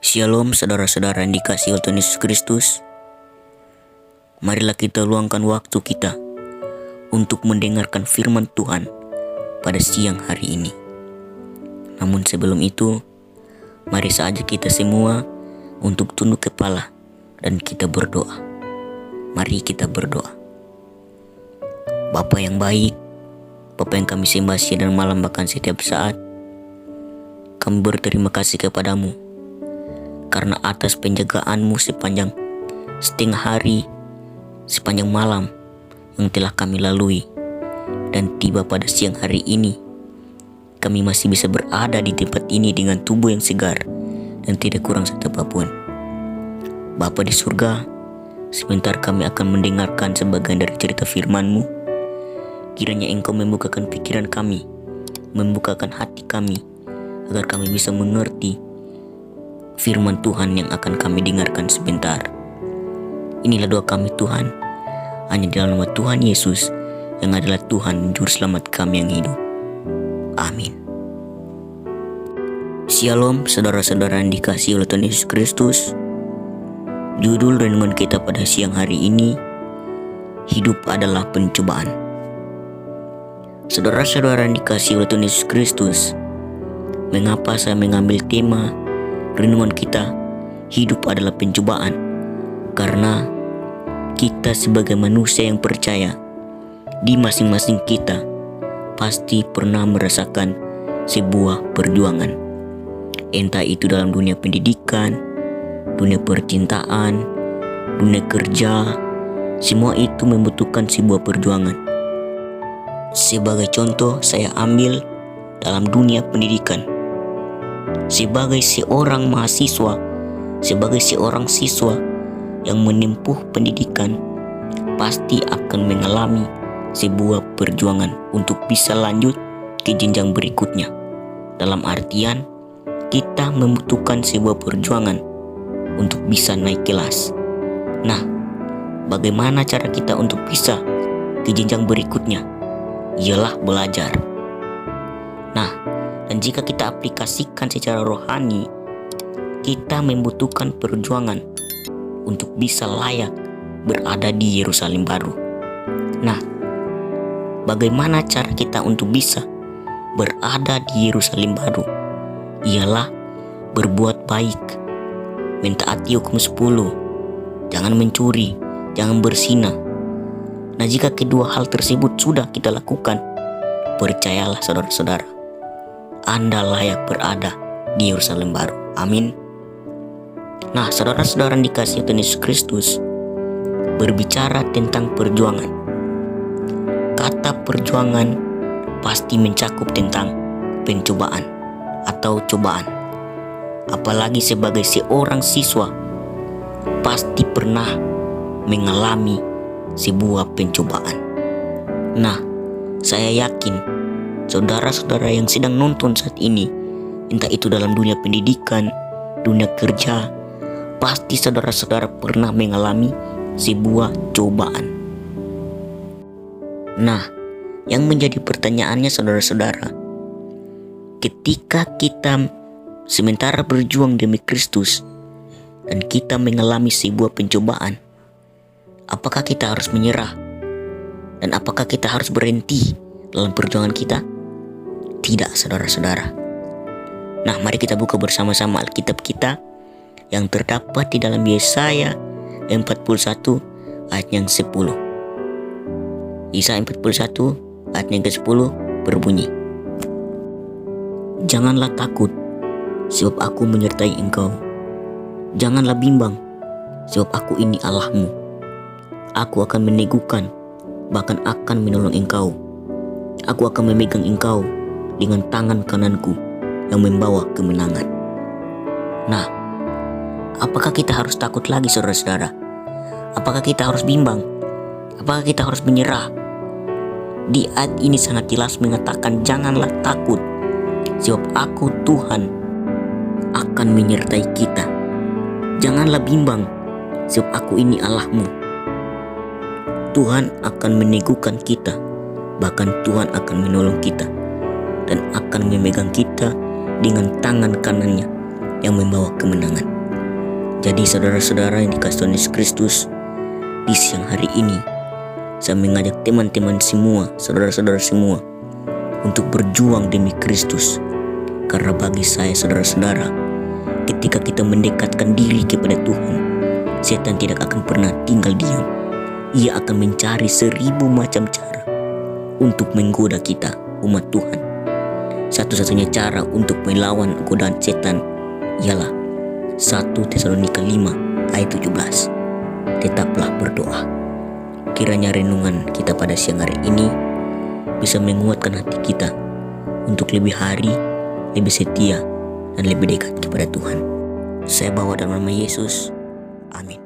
Shalom saudara-saudara yang dikasihi oleh Tuhan Yesus Kristus. Marilah kita luangkan waktu kita untuk mendengarkan firman Tuhan pada siang hari ini. Namun sebelum itu, mari saja kita semua untuk tunduk kepala dan kita berdoa. Mari kita berdoa. Bapa yang baik, Bapa yang kami sembah siang dan malam bahkan setiap saat, kami berterima kasih kepadamu karena atas penjagaanmu sepanjang setengah hari, sepanjang malam yang telah kami lalui. Dan tiba pada siang hari ini, kami masih bisa berada di tempat ini dengan tubuh yang segar dan tidak kurang satu apapun. Bapa di surga, sebentar kami akan mendengarkan sebagian dari cerita firman-Mu. Kiranya Engkau membukakan pikiran kami, membukakan hati kami, agar kami bisa mengerti firman Tuhan yang akan kami dengarkan sebentar. Inilah doa kami Tuhan, hanya di dalam nama Tuhan Yesus yang adalah Tuhan dan Juru Selamat kami yang hidup. Amin. Shalom saudara-saudara yang dikasihi oleh Tuhan Yesus Kristus. Judul renungan kita pada siang hari ini, hidup adalah pencobaan. Saudara-saudara yang dikasihi oleh Tuhan Yesus Kristus, mengapa saya mengambil tema renungan kita, hidup adalah pencobaan? Karena kita sebagai manusia yang percaya, di masing-masing kita pasti pernah merasakan sebuah perjuangan. Entah itu dalam dunia pendidikan, dunia percintaan, dunia kerja, semua itu membutuhkan sebuah perjuangan. Sebagai contoh, saya ambil dalam dunia pendidikan. Sebagai seorang mahasiswa, sebagai seorang siswa yang menempuh pendidikan, pasti akan mengalami sebuah perjuangan untuk bisa lanjut ke jenjang berikutnya. Dalam artian, kita membutuhkan sebuah perjuangan untuk bisa naik kelas. Nah, bagaimana cara kita untuk bisa ke jenjang berikutnya? Ialah belajar. Nah, dan jika kita aplikasikan secara rohani, kita membutuhkan perjuangan untuk bisa layak berada di Yerusalem baru. Nah, bagaimana cara kita untuk bisa berada di Yerusalem baru? Ialah berbuat baik, mentaati hukum 10, jangan mencuri, jangan berzina. Nah, jika kedua hal tersebut sudah kita lakukan, percayalah saudara-saudara, Anda layak berada di Yerusalem baru. Amin. Nah, saudara-saudara yang dikasihi Tuhan Yesus Kristus, berbicara tentang perjuangan. Kata perjuangan pasti mencakup tentang pencobaan atau cobaan. Apalagi sebagai seorang siswa, pasti pernah mengalami sebuah pencobaan. Nah, saya yakin saudara-saudara yang sedang nonton saat ini, entah itu dalam dunia pendidikan, dunia kerja, pasti saudara-saudara pernah mengalami sebuah cobaan. Nah, yang menjadi pertanyaannya saudara-saudara, ketika kita sementara berjuang demi Kristus dan kita mengalami sebuah pencobaan, apakah kita harus menyerah? Dan apakah kita harus berhenti dalam perjuangan kita? Tidak, saudara-saudara. Nah, mari kita buka bersama-sama Alkitab kita yang terdapat di dalam Yesaya 41 ayat yang 10. Yesaya 41 ayat yang ke-10 berbunyi, "Janganlah takut, sebab aku menyertai engkau. Janganlah bimbang, sebab aku ini Allahmu. Aku akan meneguhkan, bahkan akan menolong engkau. Aku akan memegang engkau dengan tangan kananku yang membawa kemenangan." Nah, apakah kita harus takut lagi saudara-saudara? Apakah kita harus bimbang? Apakah kita harus menyerah? Di ayat ini sangat jelas mengatakan, janganlah takut, sebab aku Tuhan akan menyertai kita. Janganlah bimbang, sebab aku ini Allahmu. Tuhan akan meneguhkan kita, bahkan Tuhan akan menolong kita dan akan memegang kita dengan tangan kanannya yang membawa kemenangan. Jadi saudara-saudara yang dikasihi Tuhan Yesus Kristus, di siang hari ini saya mengajak teman-teman semua, saudara-saudara semua, untuk berjuang demi Kristus. Karena bagi saya, saudara-saudara, ketika kita mendekatkan diri kepada Tuhan, setan tidak akan pernah tinggal diam. Ia akan mencari 1000 macam cara untuk menggoda kita, umat Tuhan. Satu-satunya cara untuk melawan godaan setan ialah 1 Tesalonika 5 ayat 17. Tetaplah berdoa. Kiranya renungan kita pada siang hari ini bisa menguatkan hati kita untuk lebih hari, lebih setia, dan lebih dekat kepada Tuhan. Saya bawa dalam nama Yesus. Amin.